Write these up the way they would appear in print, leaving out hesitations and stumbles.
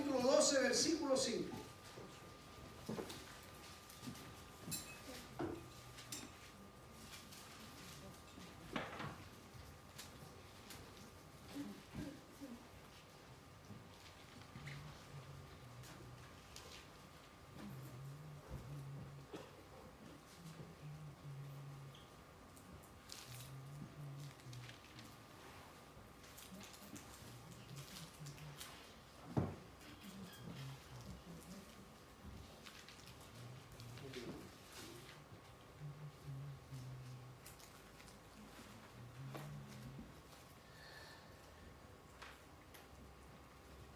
capítulo 12, versículo 5.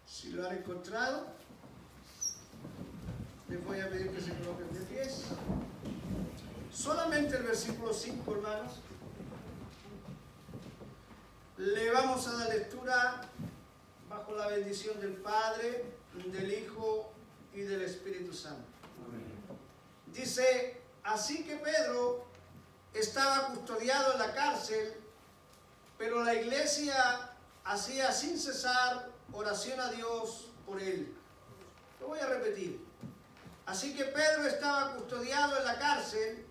Si lo han encontrado, les voy a pedir que se coloquen de pies. Solamente el versículo 5, hermanos. Le vamos a dar lectura bajo la bendición del Padre, del Hijo y del Espíritu Santo. Dice, así que Pedro estaba custodiado en la cárcel, pero la iglesia hacía sin cesar oración a Dios por él. Lo voy a repetir. Así que Pedro estaba custodiado en la cárcel,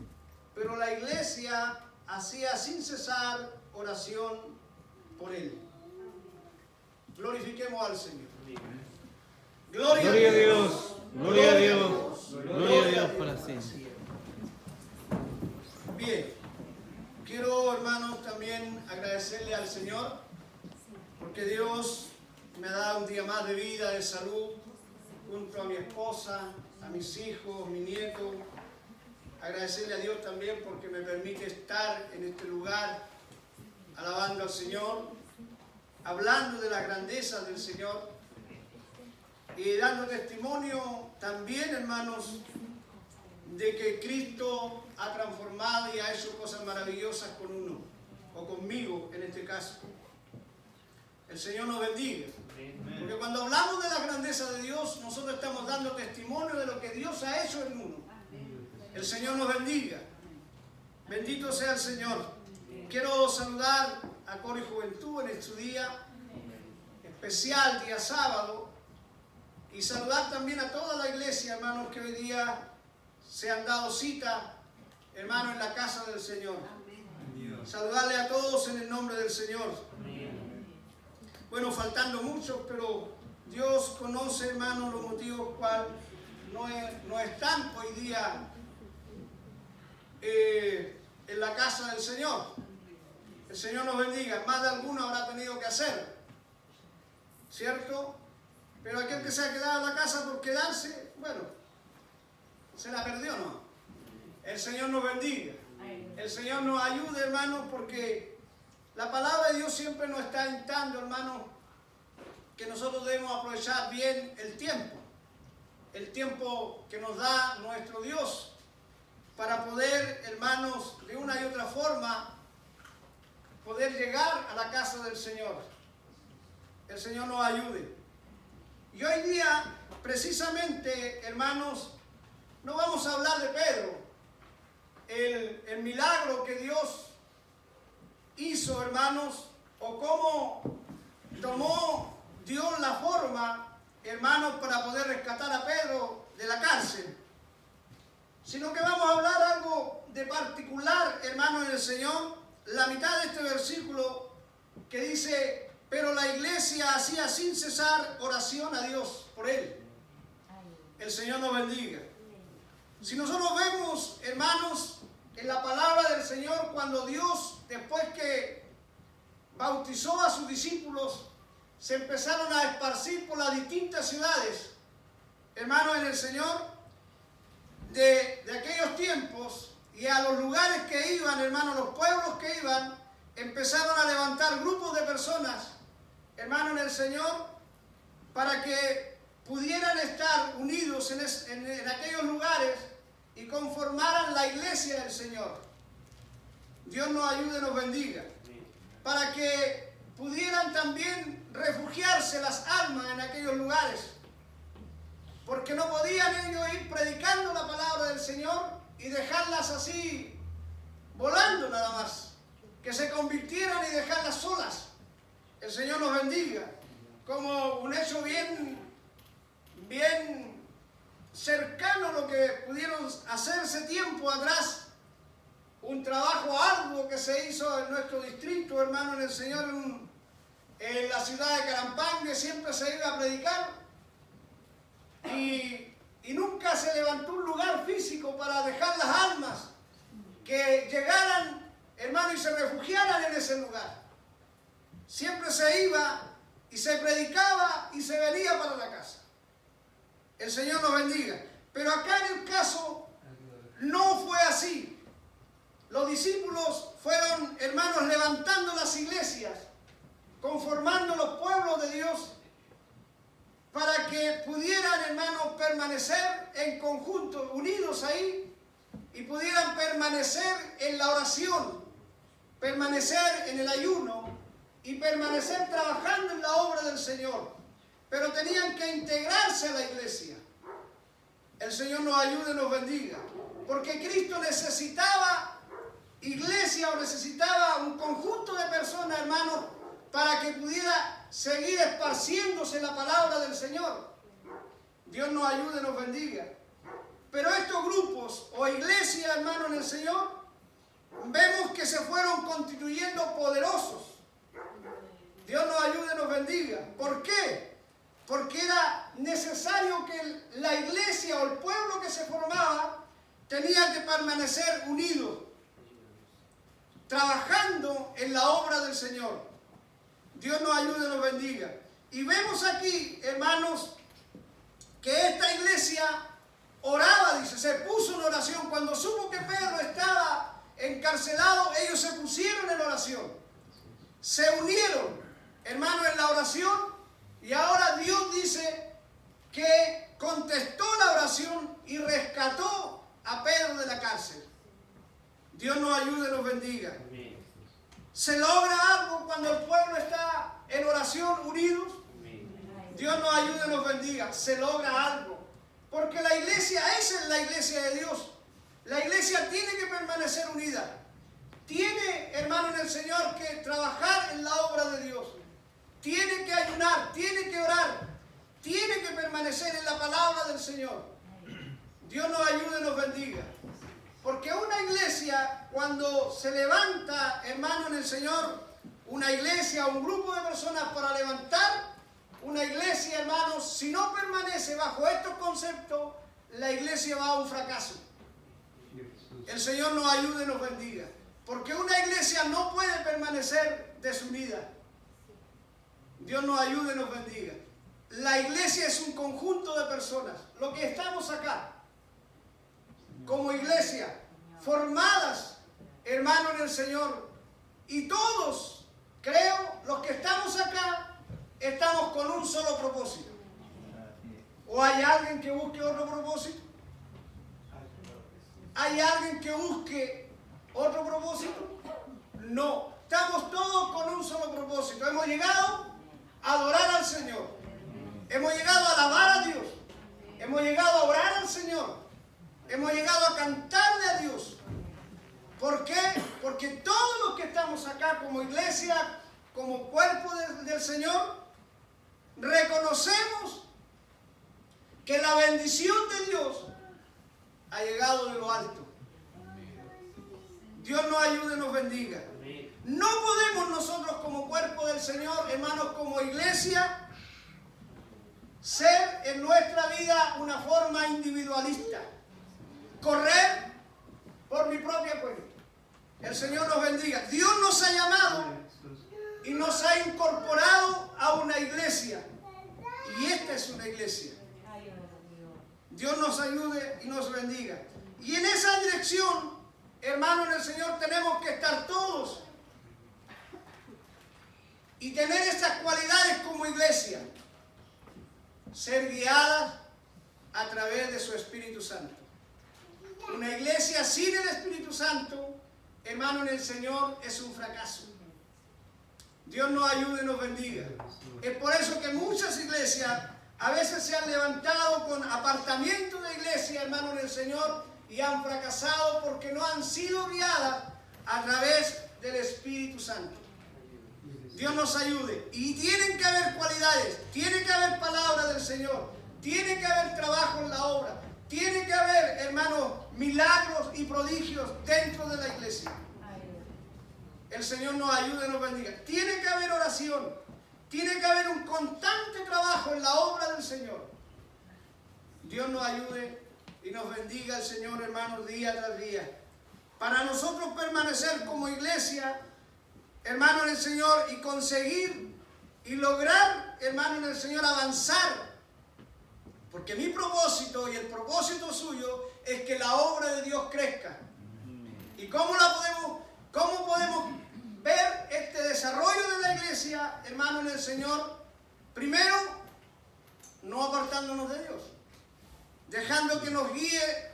pero la iglesia hacía sin cesar oración por él. Glorifiquemos al Señor. Gloria a Dios. Gloria a Dios. Gloria a Dios para siempre. Bien. Quiero, hermanos, también agradecerle al Señor porque Dios me ha dado un día más de vida, de salud, junto a mi esposa, a mis hijos, mi nieto. Agradecerle a Dios también porque me permite estar en este lugar, alabando al Señor, hablando de las grandezas del Señor y dando testimonio también, hermanos, de que Cristo ha transformado y ha hecho cosas maravillosas con uno, o conmigo en este caso. El Señor nos bendiga. Porque cuando hablamos de la grandeza de Dios, nosotros estamos dando testimonio de lo que Dios ha hecho en uno. El Señor nos bendiga. Bendito sea el Señor. Quiero saludar a Coro y Juventud en este día especial, día sábado, y saludar también a toda la iglesia, hermanos, que hoy día se han dado cita, hermanos, en la casa del Señor. Saludarle a todos en el nombre del Señor. Bueno, faltando muchos, pero Dios conoce, hermanos, los motivos cuales no están hoy día en la casa del Señor. El Señor nos bendiga. Más de alguno habrá tenido que hacer, ¿cierto? Pero aquel que se ha quedado en la casa por quedarse, bueno, se la perdió, ¿no? El Señor nos bendiga. El Señor nos ayude, hermanos, porque la palabra de Dios siempre nos está instando, hermanos, que nosotros debemos aprovechar bien el tiempo que nos da nuestro Dios, para poder, hermanos, de una y otra forma, poder llegar a la casa del Señor. El Señor nos ayude. Y hoy día, precisamente, hermanos, no vamos a hablar de Pedro, el milagro que Dios hizo, hermanos, o cómo tomó Dios la forma, hermanos, para poder rescatar a Pedro de la cárcel, sino que vamos a hablar algo de particular, hermanos, en el Señor. La mitad de este versículo que dice, pero la iglesia hacía sin cesar oración a Dios por él. El Señor nos bendiga. Si nosotros vemos, hermanos, en la palabra del Señor, cuando Dios, después que bautizó a sus discípulos, se empezaron a esparcir por las distintas ciudades, hermanos, en el Señor, de aquellos tiempos, y a los lugares que iban, hermanos, los pueblos que iban, empezaron a levantar grupos de personas, hermanos, en el Señor, para que pudieran estar unidos en aquellos lugares y conformaran la iglesia del Señor. Dios nos ayude y nos bendiga. Para que pudieran también refugiarse las almas en aquellos lugares. Porque no podían ellos ir predicando la palabra del Señor y dejarlas así, volando nada más. Que se convirtieran y dejarlas solas. El Señor nos bendiga. Como un hecho bien cercano a lo que pudieron hacerse tiempo atrás. Un trabajo arduo que se hizo en nuestro distrito, hermano, en el Señor, en la ciudad de Carampangue, siempre se iba a predicar. Y nunca se levantó un lugar físico para dejar las almas que llegaran, hermano, y se refugiaran en ese lugar. Siempre se iba y se predicaba y se venía para la casa. El Señor nos bendiga. Pero acá en el caso no fue así. Los discípulos fueron, hermanos, levantando las iglesias, conformando los pueblos de Dios, para que pudieran, hermanos, permanecer en conjunto, unidos ahí, y pudieran permanecer en la oración, permanecer en el ayuno, y permanecer trabajando en la obra del Señor. Pero tenían que integrarse a la iglesia. El Señor nos ayude y nos bendiga. Porque Cristo necesitaba iglesia o necesitaba un conjunto de personas, hermanos, para que pudiera seguir esparciéndose la palabra del Señor. Dios nos ayude y nos bendiga. Pero estos grupos o iglesias, hermanos, en el Señor, vemos que se fueron constituyendo poderosos. Dios nos ayude y nos bendiga. ¿Por qué? Porque era necesario que la iglesia o el pueblo que se formaba tenía que permanecer unido, trabajando en la obra del Señor. Dios nos ayude y nos bendiga. Y vemos aquí, hermanos, que esta iglesia oraba, dice, se puso en oración. Cuando supo que Pedro estaba encarcelado, ellos se pusieron en oración. Se unieron, hermanos, en la oración. Y ahora Dios dice que contestó la oración y rescató a Pedro de la cárcel. Dios nos ayude y nos bendiga. ¿Se logra algo cuando el pueblo está en oración unidos? Dios nos ayude y nos bendiga. Se logra algo. Porque la iglesia, esa es la iglesia de Dios. La iglesia tiene que permanecer unida. Tiene, hermano, en el Señor, que trabajar en la obra de Dios. Tiene que ayunar, tiene que orar, tiene que permanecer en la palabra del Señor. Dios nos ayude y nos bendiga. Porque una iglesia, cuando se levanta, hermano, en el Señor, una iglesia, un grupo de personas para levantar una iglesia, hermanos, si no permanece bajo estos conceptos, la iglesia va a un fracaso. El Señor nos ayude y nos bendiga. Porque una iglesia no puede permanecer desunida. Dios nos ayude y nos bendiga. La iglesia es un conjunto de personas. Lo que estamos acá, como iglesia, formadas, hermanos, en el Señor. Y todos, creo, los que estamos acá, estamos con un solo propósito. ¿O hay alguien que busque otro propósito? ¿Hay alguien que busque otro propósito? No. Estamos todos con un solo propósito. Hemos llegado a adorar al Señor. Hemos llegado a alabar a Dios. Hemos llegado a orar al Señor. Hemos llegado a cantarle a Dios. ¿Por qué? Porque todos los que estamos acá como iglesia, como cuerpo del Señor, reconocemos que la bendición de Dios ha llegado de lo alto. Dios nos ayude y nos bendiga. No podemos nosotros como cuerpo del Señor, hermanos, como iglesia, ser en nuestra vida una forma individualista. Correr por mi propia cuenta. El Señor nos bendiga. Dios nos ha llamado y nos ha incorporado a una iglesia. Y esta es una iglesia. Dios nos ayude y nos bendiga. Y en esa dirección, hermanos, en el Señor tenemos que estar todos. Y tener estas cualidades como iglesia. Ser guiadas a través de su Espíritu Santo. Una iglesia sin el Espíritu Santo, hermano, en el Señor, es un fracaso. Dios nos ayude y nos bendiga. Es por eso que muchas iglesias a veces se han levantado con apartamientos de iglesia, hermano, en el Señor, y han fracasado porque no han sido guiadas a través del Espíritu Santo. Dios nos ayude. Y tienen que haber cualidades, tiene que haber palabra del Señor, tiene que haber trabajo en la obra, Tiene que haber, hermanos, milagros y prodigios dentro de la iglesia. El Señor nos ayude y nos bendiga. Tiene que haber oración. Tiene que haber un constante trabajo en la obra del Señor. Dios nos ayude y nos bendiga el Señor, hermanos, día tras día. Para nosotros permanecer como iglesia, hermanos, en el Señor, y conseguir y lograr, hermanos, en el Señor, avanzar. Porque mi propósito y el propósito suyo es que la obra de Dios crezca. ¿Y cómo podemos ver este desarrollo de la iglesia, hermano, en el Señor? Primero, no apartándonos de Dios, dejando que nos guíe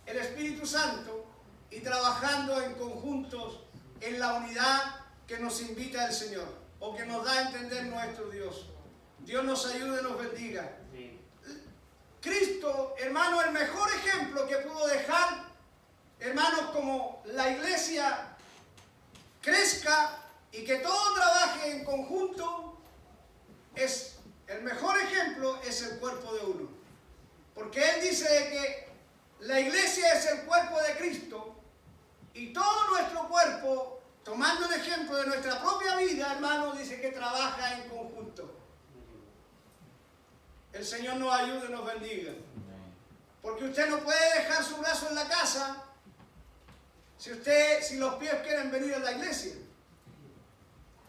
el Espíritu Santo y trabajando en conjuntos en la unidad que nos invita el Señor o que nos da a entender nuestro Dios. Dios nos ayude y nos bendiga. Cristo, hermano, el mejor ejemplo que pudo dejar, hermanos, como la iglesia crezca y que todo trabaje en conjunto, el mejor ejemplo es el cuerpo de uno. Porque Él dice que la iglesia es el cuerpo de Cristo y todo nuestro cuerpo, tomando el ejemplo de nuestra propia vida, hermano, dice que trabaja en conjunto. El Señor nos ayude y nos bendiga. Porque usted no puede dejar su brazo en la casa si los pies quieren venir a la iglesia.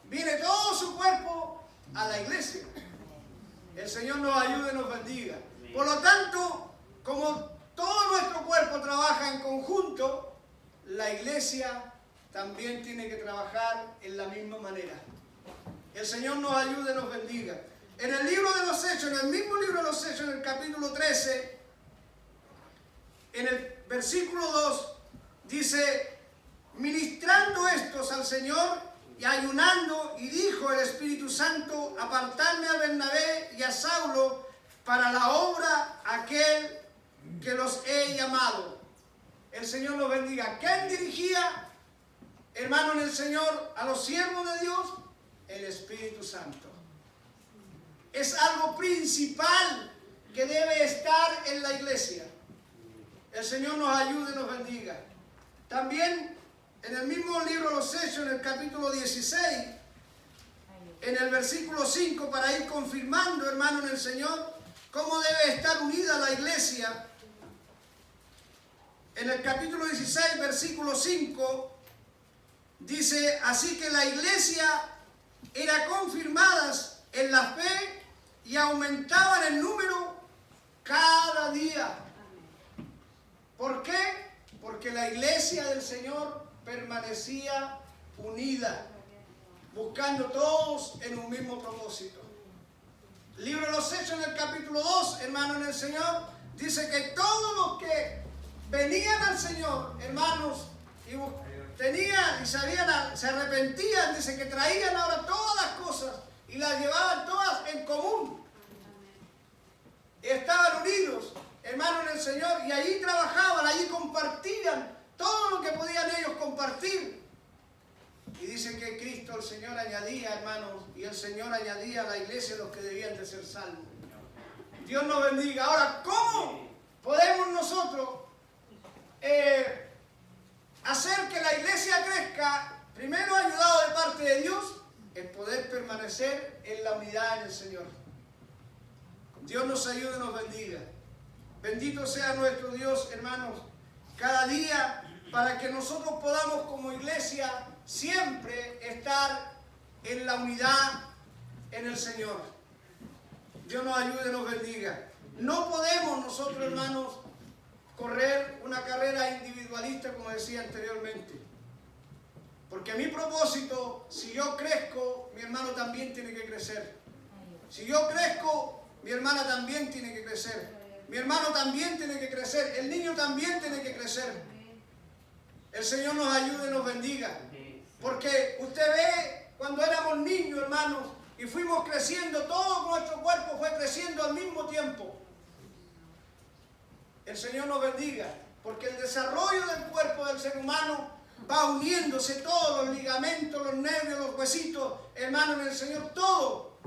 Viene todo su cuerpo a la iglesia. El Señor nos ayude y nos bendiga. Por lo tanto, como todo nuestro cuerpo trabaja en conjunto, la iglesia también tiene que trabajar en la misma manera. El Señor nos ayude y nos bendiga. En el libro de los Hechos, en el mismo libro de los Hechos, en el capítulo 13, en el versículo 2, dice: ministrando estos al Señor y ayunando, y dijo el Espíritu Santo: apartarme a Bernabé y a Saulo para la obra aquel que los he llamado. El Señor los bendiga. ¿Quién dirigía, hermano, en el Señor a los siervos de Dios? El Espíritu Santo. Es algo principal que debe estar en la iglesia. El Señor nos ayude y nos bendiga. También en el mismo libro de los Hechos, en el capítulo 16, en el versículo 5, para ir confirmando, hermano, en el Señor, cómo debe estar unida la iglesia. En el capítulo 16, versículo 5, dice: así que la iglesia era confirmadas en la fe y aumentaban en número cada día. ¿Por qué? Porque la iglesia del Señor permanecía unida, buscando todos en un mismo propósito. El libro de los Hechos, en el capítulo 2, hermano, en el Señor, dice que todos los que venían al Señor, hermanos, y se arrepentían, dice que traían ahora todas las cosas y las llevaban todas en común. Y estaban unidos, hermanos, en el Señor, y allí trabajaban, allí compartían todo lo que podían ellos compartir. Y dice que Cristo, el Señor, añadía, hermanos, y el Señor añadía a la iglesia los que debían de ser salvos. Dios nos bendiga. Ahora, ¿cómo podemos nosotros hacer que la iglesia crezca? Primero, ayudado de parte de Dios, el poder permanecer en la unidad en el Señor. Dios nos ayude y nos bendiga. Bendito sea nuestro Dios, hermanos, cada día, para que nosotros podamos como iglesia siempre estar en la unidad en el Señor. Dios nos ayude y nos bendiga. No podemos nosotros, hermanos, correr una carrera individualista, como decía anteriormente. Porque mi propósito, si yo crezco, mi hermano también tiene que crecer. Si yo crezco, mi hermana también tiene que crecer. Mi hermano también tiene que crecer. El niño también tiene que crecer. El Señor nos ayude y nos bendiga. Porque usted ve, cuando éramos niños, hermanos, y fuimos creciendo, todo nuestro cuerpo fue creciendo al mismo tiempo. El Señor nos bendiga. Porque el desarrollo del cuerpo del ser humano va uniéndose, todos los ligamentos, los nervios, los huesitos, hermanos, en el Señor, todo.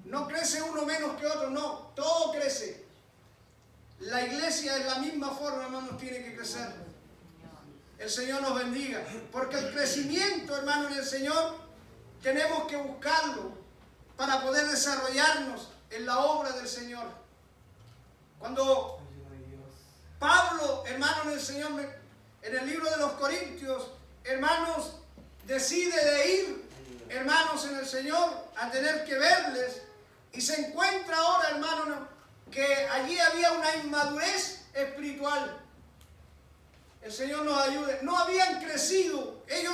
No crece uno menos que otro, no, todo crece. la iglesia en la misma forma, hermanos, tiene que crecer. El Señor nos bendiga. Porque el crecimiento, hermano, en el Señor, tenemos que buscarlo para poder desarrollarnos en la obra del Señor. Cuando Pablo, hermano, en el Señor, en el libro de los Corintios, hermanos, decide de ir, hermanos, en el Señor, a tener que verles, y se encuentra ahora, hermano, que allí había una inmadurez espiritual. El Señor nos ayude. No habían crecido. Él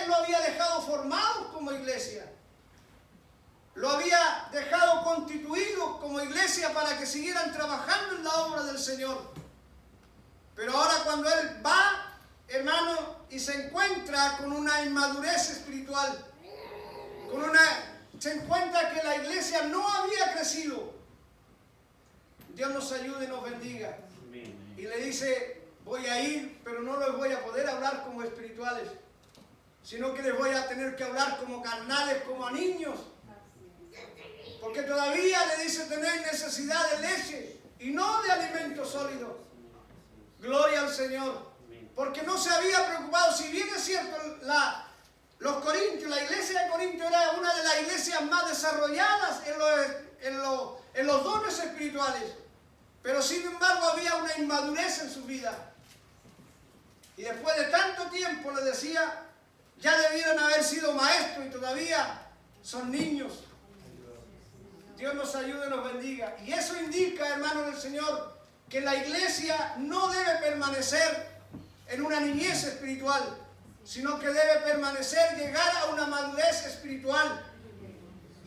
lo había dejado formado como iglesia. Lo había dejado constituido como iglesia para que siguieran trabajando en la obra del Señor. Pero ahora cuando Él va, hermano, y se encuentra con una inmadurez espiritual, se encuentra que la iglesia no había crecido. Dios nos ayude y nos bendiga. Y le dice, voy a ir, pero no les voy a poder hablar como espirituales, sino que les voy a tener que hablar como carnales, como a niños. Porque todavía le dice tener necesidad de leche y no de alimento sólido. Gloria al Señor. Porque no se había preocupado. Si bien es cierto, los Corintios, la iglesia de Corinto era una de las iglesias más desarrolladas en los dones espirituales. Pero sin embargo había una inmadurez en su vida. Y después de tanto tiempo le decía, ya debieron haber sido maestros y todavía son niños. Dios nos ayude y nos bendiga. Y eso indica, hermanos del Señor, que la iglesia no debe permanecer en una niñez espiritual, sino que debe permanecer, llegar a una madurez espiritual.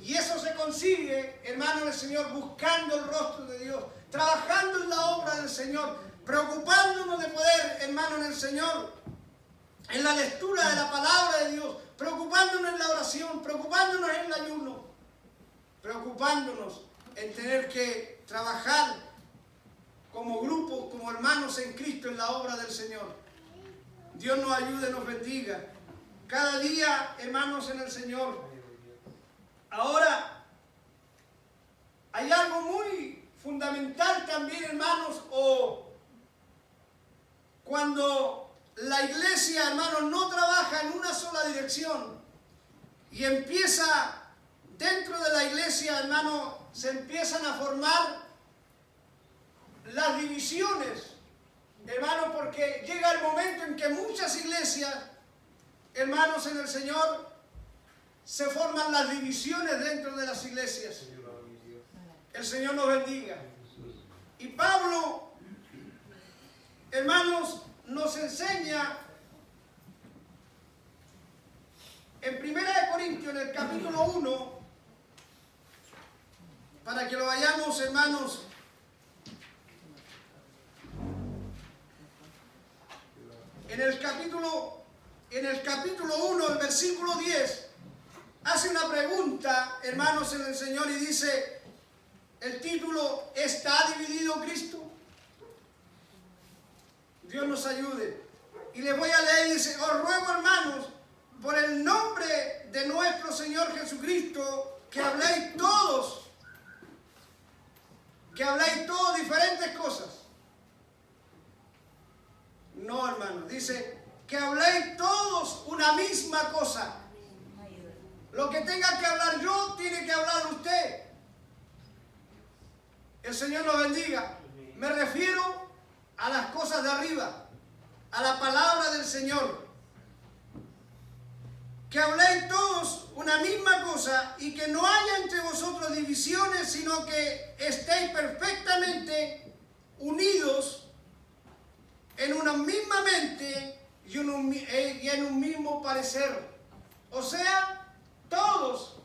Y eso se consigue, hermanos del Señor, buscando el rostro de Dios, trabajando en la obra del Señor, preocupándonos de poder, hermanos en el Señor, en la lectura de la palabra de Dios, preocupándonos en la oración, preocupándonos en el ayuno, preocupándonos en tener que trabajar como grupo, como hermanos en Cristo en la obra del Señor. Dios nos ayude y nos bendiga. Cada día, hermanos en el Señor. Ahora, hay algo muy fundamental también, hermanos, cuando la iglesia, hermanos, no trabaja en una sola dirección y empieza dentro de la iglesia, hermanos, se empiezan a formar las divisiones, hermanos, porque llega el momento en que muchas iglesias, hermanos en el Señor, se forman las divisiones dentro de las iglesias. El Señor nos bendiga. Y Pablo, hermanos, nos enseña en 1 Corintios, en el capítulo 1, para que lo vayamos, hermanos, en el capítulo 1, el versículo 10, hace una pregunta, hermanos en el Señor, y dice, el título, ¿está dividido Cristo? Dios nos ayude. Y les voy a leer, dice, os ruego, hermanos, por el nombre de nuestro Señor Jesucristo, que habléis todos diferentes cosas. No, hermano, dice que habléis todos una misma cosa. Lo que tenga que hablar yo, tiene que hablar usted. El Señor nos bendiga. Me refiero a las cosas de arriba, a la palabra del Señor. Que habléis todos una misma cosa y que no haya entre vosotros divisiones, sino que estéis perfectamente unidos en una misma mente y en un mismo parecer. O sea, todos,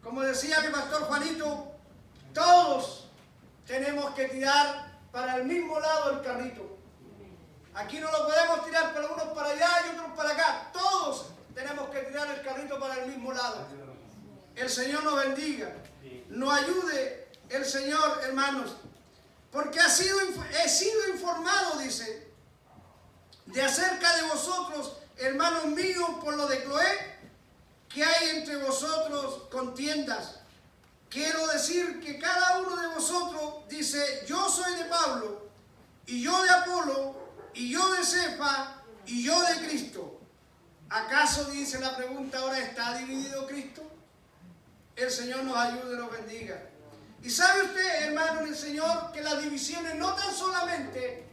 como decía mi pastor Juanito, todos tenemos que tirar para el mismo lado el carrito. Aquí no lo podemos tirar para unos para allá y otros para acá. Todos tenemos que tirar el carrito para el mismo lado. El Señor nos bendiga. Nos ayude el Señor, hermanos. Porque he sido informado, dice, de acerca de vosotros, hermanos míos, por lo de Cloé, que hay entre vosotros contiendas. Quiero decir que cada uno de vosotros dice, yo soy de Pablo, y yo de Apolo, y yo de Cefa, y yo de Cristo. ¿Acaso, dice la pregunta ahora, está dividido Cristo? El Señor nos ayude y nos bendiga. Y sabe usted, hermano en el Señor, que las divisiones no tan solamente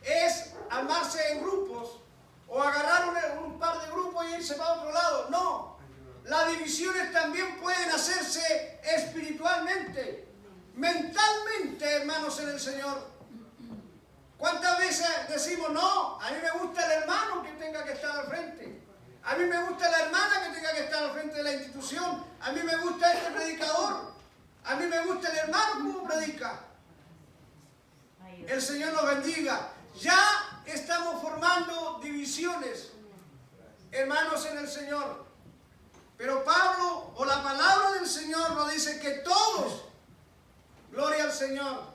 es armarse en grupos o agarrar un par de grupos y irse para otro lado. No, las divisiones también pueden hacerse espiritualmente, mentalmente, hermanos en el Señor. ¿Cuántas veces decimos, no, a mí me gusta el hermano que tenga que estar al frente? A mí me gusta la hermana que tenga que estar al frente de la institución. A mí me gusta este predicador. A mí me gusta el hermano como predica. El Señor nos bendiga. Ya estamos formando divisiones, hermanos en el Señor. Pero Pablo, o la palabra del Señor, nos dice que todos, gloria al Señor,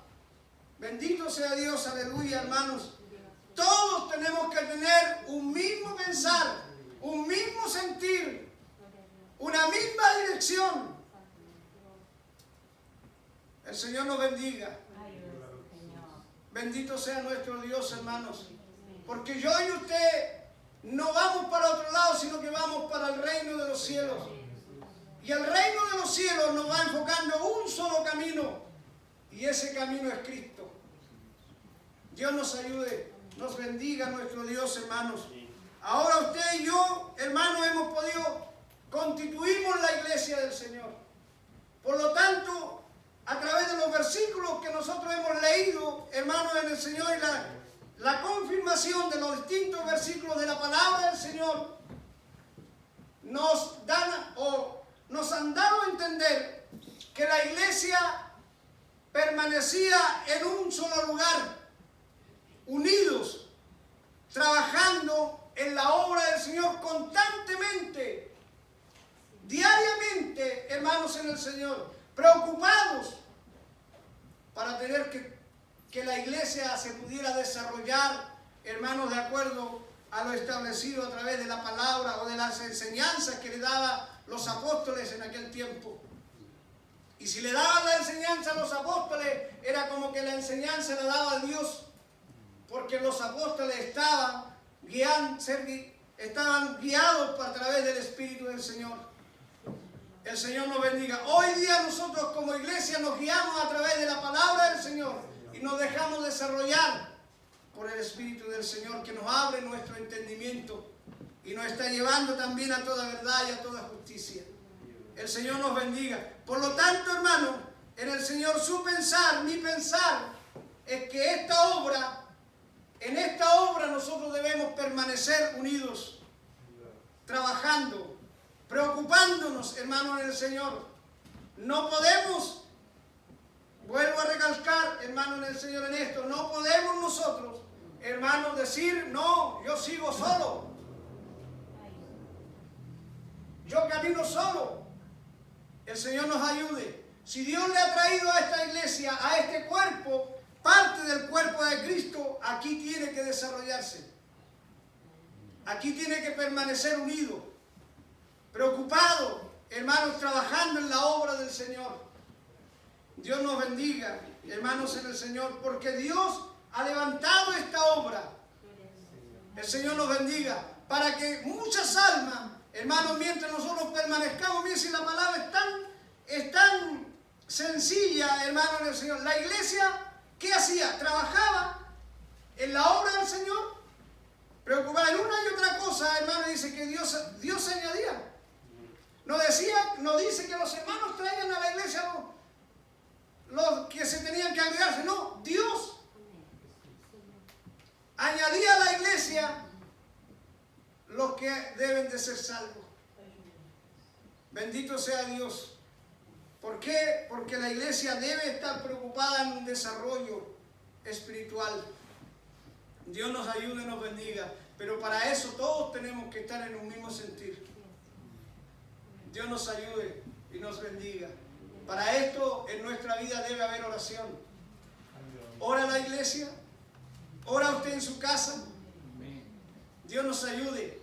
bendito sea Dios, aleluya, hermanos. Todos tenemos que tener un mismo pensar, un mismo sentir, una misma dirección. El Señor nos bendiga. Bendito sea nuestro Dios, hermanos. Porque yo y usted no vamos para otro lado, sino que vamos para el reino de los cielos. Y el reino de los cielos nos va enfocando un solo camino. Y ese camino es Cristo. Dios nos ayude, nos bendiga nuestro Dios, hermanos. Ahora usted y yo, hermanos, hemos podido constituimos la iglesia del Señor. Por lo tanto, a través de los versículos que nosotros hemos leído, hermanos, en el Señor, y la confirmación de los distintos versículos de la palabra del Señor, nos han dado a entender que la iglesia permanecía en un solo lugar, unidos, trabajando en la obra del Señor constantemente, diariamente, hermanos en el Señor, preocupados para tener que la iglesia se pudiera desarrollar, hermanos, de acuerdo a lo establecido a través de la palabra o de las enseñanzas que le daban los apóstoles en aquel tiempo. Y si le daban la enseñanza a los apóstoles, era como que la enseñanza la daba Dios, porque los apóstoles estaban guiados a través del Espíritu del Señor. El Señor nos bendiga. Hoy día nosotros como iglesia nos guiamos a través de la palabra del Señor y nos dejamos desarrollar por el Espíritu del Señor, que nos abre nuestro entendimiento y nos está llevando también a toda verdad y a toda justicia. El Señor nos bendiga. Por lo tanto, hermano, en el Señor su pensar, mi pensar, es que en esta obra nosotros debemos permanecer unidos, trabajando, preocupándonos, hermanos, en el Señor. No podemos, vuelvo a recalcar, hermanos, en el Señor, en esto, no podemos nosotros, hermanos, decir, no, yo sigo solo, yo camino solo. El Señor nos ayude. Si Dios le ha traído a esta iglesia, a este cuerpo, parte del cuerpo de Cristo, aquí tiene que desarrollarse. Aquí tiene que permanecer unido, preocupado, hermanos, trabajando en la obra del Señor. Dios nos bendiga, hermanos, en el Señor, porque Dios ha levantado esta obra. El Señor nos bendiga, para que muchas almas, hermanos, mientras nosotros permanezcamos, miren si la palabra es tan sencilla, hermanos, en el Señor. La iglesia, ¿qué hacía? Trabajaba en la obra del Señor, preocupada en una y otra cosa, hermano, dice que Dios añadía. No dice que los hermanos traían a la iglesia los que se tenían que agregarse, no, Dios añadía a la iglesia los que deben de ser salvos. Bendito sea Dios. ¿Por qué? Porque la iglesia debe estar preocupada en un desarrollo espiritual. Dios nos ayude y nos bendiga. Pero para eso todos tenemos que estar en un mismo sentir. Dios nos ayude y nos bendiga. Para esto en nuestra vida debe haber oración. Ora la iglesia. Ora usted en su casa. Dios nos ayude.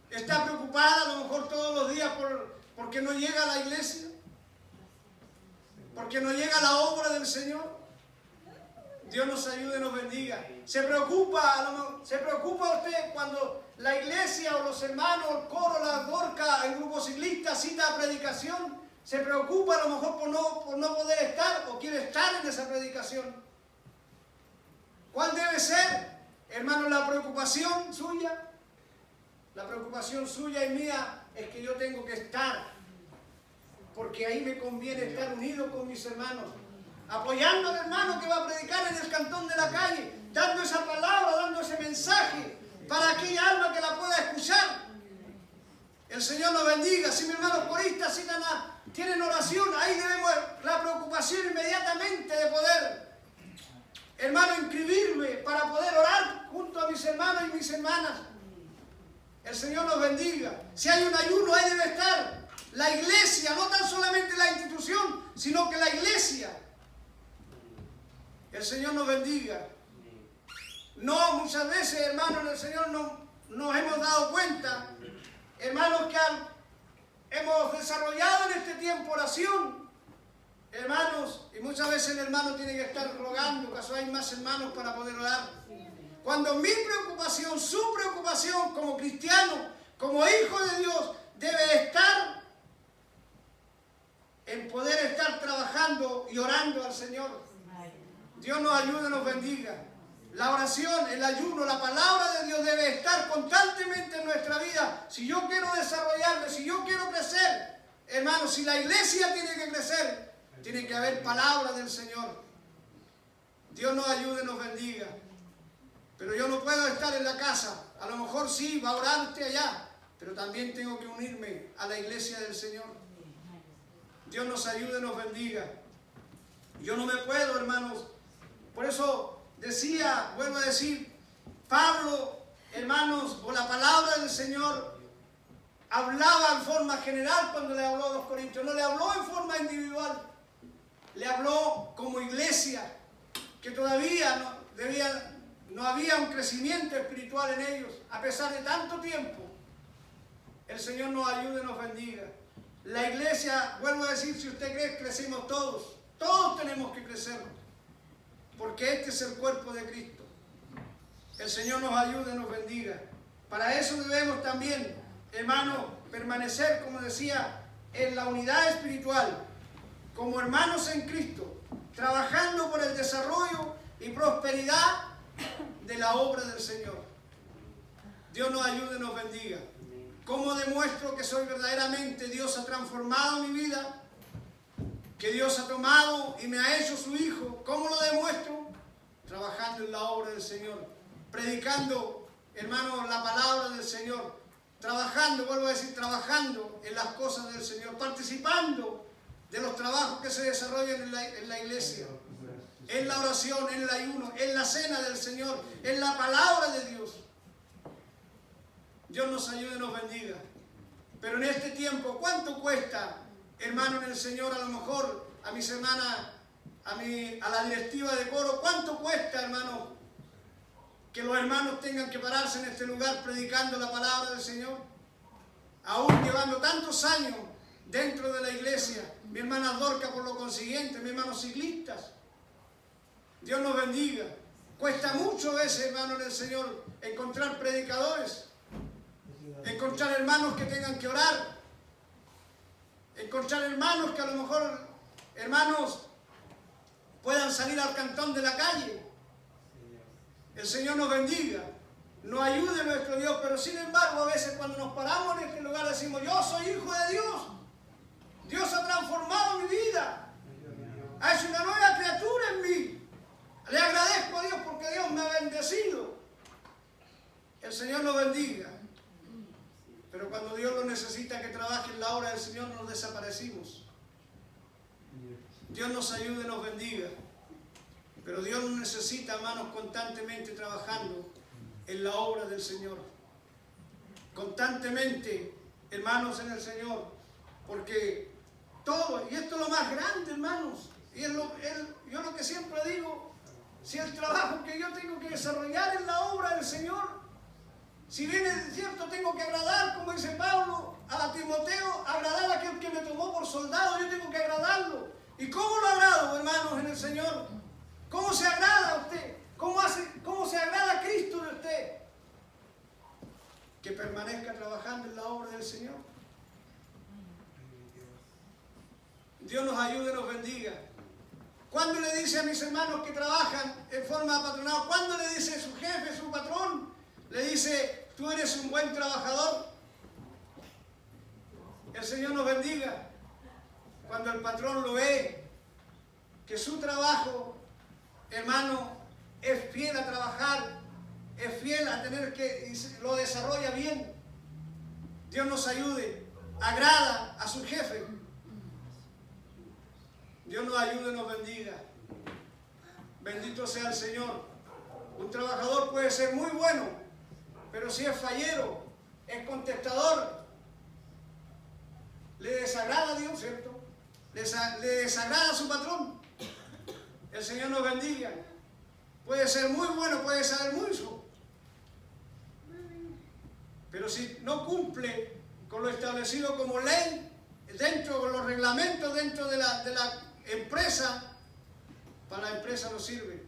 Está preocupada a lo mejor todos los días porque no llega a la iglesia, porque no llega la obra del Señor. Dios nos ayude y nos bendiga. ¿Se preocupa usted cuando la iglesia o los hermanos, el coro, la Dorca, el grupo ciclista cita a predicación? ¿Se preocupa a lo mejor por no poder estar o quiere estar en esa predicación? ¿Cuál debe ser, hermano, la preocupación suya? La preocupación suya y mía es que yo tengo que estar, porque ahí me conviene estar unido con mis hermanos, apoyando al hermano que va a predicar en el cantón de la calle, dando esa palabra, dando ese mensaje para aquella alma que la pueda escuchar. El Señor nos bendiga. Si mis hermanos coristas tienen oración, ahí debemos la preocupación inmediatamente de poder, hermano, inscribirme para poder orar junto a mis hermanos y mis hermanas. El Señor nos bendiga. Si hay un ayuno, ahí debe estar la iglesia, no tan solamente la institución, sino que la iglesia. El Señor nos bendiga. No, muchas veces, hermanos, el Señor nos hemos dado cuenta, hermanos, que hemos desarrollado en este tiempo oración, hermanos, y muchas veces el hermano tiene que estar rogando, ¿acaso hay más hermanos para poder orar? Cuando mi preocupación, su preocupación como cristiano, como hijo de Dios, debe estar en poder estar trabajando y orando al Señor. Dios nos ayude y nos bendiga. La oración, el ayuno, la palabra de Dios debe estar constantemente en nuestra vida. Si yo quiero desarrollarme, si yo quiero crecer, hermanos, si la iglesia tiene que crecer, tiene que haber palabra del Señor. Dios nos ayude y nos bendiga. Pero yo no puedo estar en la casa. A lo mejor sí, va a orar usted allá, pero también tengo que unirme a la iglesia del Señor. Dios nos ayude y nos bendiga. Yo no me puedo, hermanos. Por eso decía, vuelvo a decir, Pablo, hermanos, o la palabra del Señor hablaba en forma general cuando le habló a los corintios. No le habló en forma individual. Le habló como iglesia, que todavía no había un crecimiento espiritual en ellos, a pesar de tanto tiempo. El Señor nos ayude y nos bendiga. La iglesia, vuelvo a decir, si usted cree, crecimos todos. Todos tenemos que crecer, porque este es el cuerpo de Cristo. El Señor nos ayude y nos bendiga. Para eso debemos también, hermanos, permanecer, como decía, en la unidad espiritual, como hermanos en Cristo, trabajando por el desarrollo y prosperidad de la obra del Señor. Dios nos ayude y nos bendiga. ¿Cómo demuestro que soy verdaderamente, Dios ha transformado mi vida? Que Dios ha tomado y me ha hecho su hijo. ¿Cómo lo demuestro? Trabajando en la obra del Señor. Predicando, hermanos, la palabra del Señor. Trabajando, vuelvo a decir, trabajando en las cosas del Señor. Participando de los trabajos que se desarrollan en la iglesia. En la oración, en el ayuno, en la cena del Señor, en la palabra de Dios. Dios nos ayude y nos bendiga. Pero en este tiempo, ¿cuánto cuesta, hermano, en el Señor? A lo mejor a mis hermanas, a la directiva de coro, ¿cuánto cuesta, hermano, que los hermanos tengan que pararse en este lugar predicando la palabra del Señor? Aún llevando tantos años dentro de la iglesia, mi hermana Dorca por lo consiguiente, mis hermanos ciclistas. Dios nos bendiga. Cuesta mucho a veces, hermano, en el Señor, encontrar predicadores, encontrar hermanos que tengan que orar, encontrar hermanos que a lo mejor, hermanos, puedan salir al cantón de la calle. El Señor nos bendiga, nos ayude nuestro Dios, pero sin embargo a veces cuando nos paramos en este lugar decimos, yo soy hijo de Dios, Dios ha transformado mi vida, ha hecho una nueva criatura en mí. Le agradezco a Dios porque Dios me ha bendecido. El Señor nos bendiga. Pero cuando Dios lo necesita que trabaje en la obra del Señor, nos desaparecimos. Dios nos ayude y nos bendiga. Pero Dios nos necesita, hermanos, constantemente trabajando en la obra del Señor. Constantemente, hermanos, en el Señor. Porque todo, y esto es lo más grande, hermanos. Y yo lo que siempre digo, si el trabajo que yo tengo que desarrollar en la obra del Señor, si bien es cierto, tengo que agradar, como dice Pablo, a Timoteo, agradar a aquel que me tomó por soldado, yo tengo que agradarlo. ¿Y cómo lo agrado, hermanos, en el Señor? ¿Cómo se agrada usted? ¿Cómo se agrada a Cristo de usted? Que permanezca trabajando en la obra del Señor. Dios nos ayude y nos bendiga. ¿Cuándo le dice a mis hermanos que trabajan en forma apatronada? ¿Cuándo le dice su jefe, su patrón? Le dice, tú eres un buen trabajador. El Señor nos bendiga. Cuando el patrón lo ve, que su trabajo, hermano, es fiel a trabajar, es fiel a tener que, lo desarrolla bien. Dios nos ayude, agrada a su jefe. Dios nos ayude y nos bendiga. Bendito sea el Señor. Un trabajador puede ser muy bueno, pero si es fallero, es contestador, le desagrada a Dios, ¿cierto? Le desagrada a su patrón. El Señor nos bendiga. Puede ser muy bueno, puede saber mucho, pero si no cumple con lo establecido como ley, dentro de los reglamentos, dentro de la empresa, para la empresa no sirve.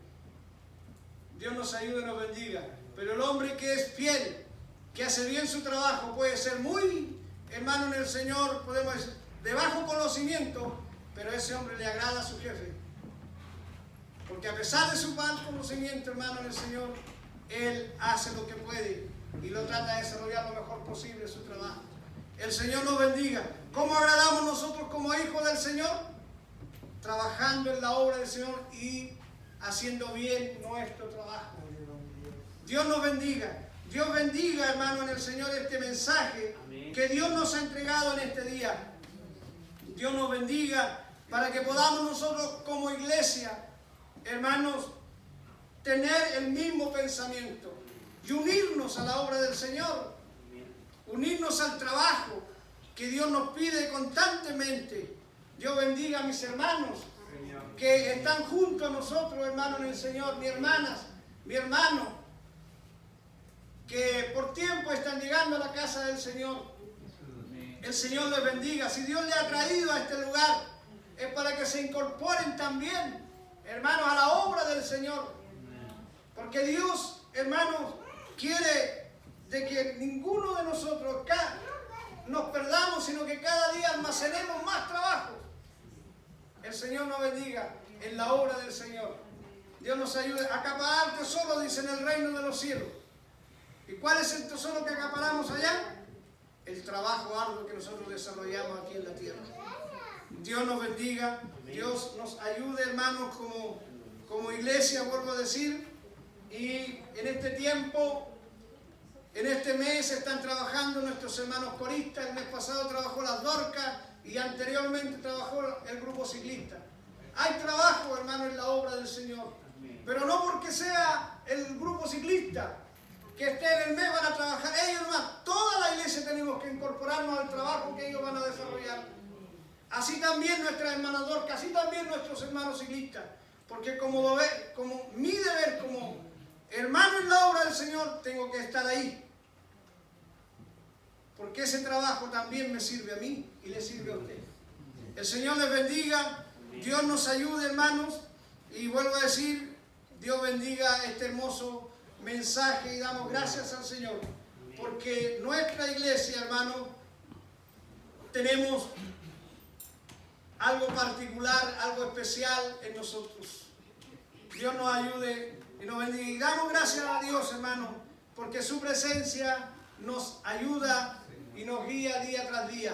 Dios nos ayude y nos bendiga. Pero el hombre que es fiel, que hace bien su trabajo, puede ser muy hermano en el Señor, podemos decir, de bajo conocimiento, pero ese hombre le agrada a su jefe. Porque a pesar de su mal conocimiento, hermano en el Señor, él hace lo que puede y lo trata de desarrollar lo mejor posible su trabajo. El Señor nos bendiga. ¿Cómo agradamos nosotros como hijos del Señor? Trabajando en la obra del Señor y haciendo bien nuestro trabajo. Dios nos bendiga. Dios bendiga, hermano, en el Señor este mensaje que Dios nos ha entregado en este día. Dios nos bendiga para que podamos nosotros como iglesia, hermanos, tener el mismo pensamiento y unirnos a la obra del Señor, unirnos al trabajo que Dios nos pide constantemente. Dios bendiga a mis hermanos que están junto a nosotros, hermanos en el Señor, mis hermanas, mi hermano, que por tiempo están llegando a la casa del Señor. El Señor les bendiga. Si Dios les ha traído a este lugar, es para que se incorporen también, hermanos, a la obra del Señor. Porque Dios, hermanos, quiere de que ninguno de nosotros nos perdamos, sino que cada día almacenemos más trabajo. El Señor nos bendiga en la obra del Señor. Dios nos ayude a acaparar tesoro, dice, en el reino de los cielos. ¿Y cuál es el tesoro que acaparamos allá? El trabajo arduo que nosotros desarrollamos aquí en la tierra. Dios nos bendiga, Dios nos ayude, hermanos, como iglesia, vuelvo a decir. Y en este tiempo, en este mes, están trabajando nuestros hermanos coristas. El mes pasado trabajó las Dorcas y anteriormente trabajó el grupo ciclista. Hay trabajo, hermano, en la obra del Señor. Pero no porque sea el grupo ciclista que esté en el mes van a trabajar ellos, hermano. Toda la iglesia tenemos que incorporarnos al trabajo que ellos van a desarrollar. Así también nuestras hermanas Dorcas, así también nuestros hermanos ciclistas. Porque como mi deber, como hermano en la obra del Señor, tengo que estar ahí. Porque ese trabajo también me sirve a mí y le sirve a usted. El Señor les bendiga, Dios nos ayude, hermanos. Y vuelvo a decir, Dios bendiga este hermoso mensaje y damos gracias al Señor. Porque nuestra iglesia, hermanos, tenemos algo particular, algo especial en nosotros. Dios nos ayude y nos bendiga. Y damos gracias a Dios, hermano, porque su presencia nos ayuda y nos guía día tras día.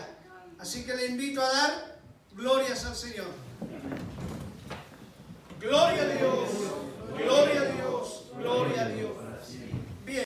Así que le invito a dar glorias al Señor. Gloria a Dios, gloria a Dios, gloria a Dios.